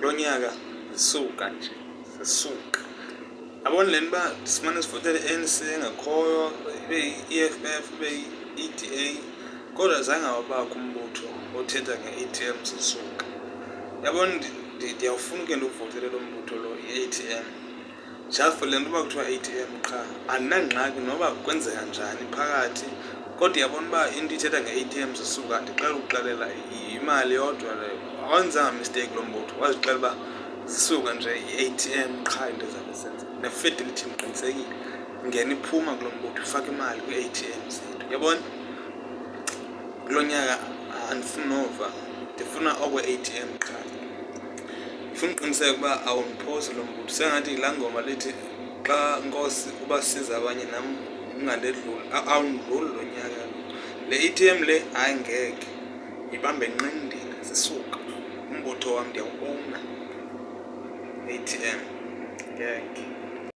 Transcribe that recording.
kulo nyaka zisuka nje zisuka. Yabona le nto uba simane sivotele i-ANC engekhoyo, ibe yi-EFF, ibe yi-EDA, kodwa zange wabakho umbutho othetha nge-ATM zisuka. Yabona ndiyawufuna ke ndivotele lo mbutho lo i-ATM, just for le nto uba kuthiwa ATM qha. Andinangxaki noba kwenzeka njani phakathi, kodwa yabona uba into ithetha nge-ATM zisuka, ndixela ukuxelela yimali yodwa leyo. Awenzanga mistake lo mbutho, wazixela uba zisuka nje i-ATM qha into ezabe zenza. Ne-fidelity ndiqinisekile, ingena iphuma kulo mbutho ifake imali kwii-ATM zethu. Yabona kulo nyaka andifuni nova, ndifuna okwe-ATM qha. Ndifuna uqiniseka uba awundiphosi lo mbutho, sengathi yilaa ngoma lithi xa Nkosi ubasiza abanye nam ungandedluli. Awundidluli lo nyaka lo. Le ATM le hayi ngeke ibambe nqindile zisuka. Umbutho wam ndiyawubona ATM ngeke.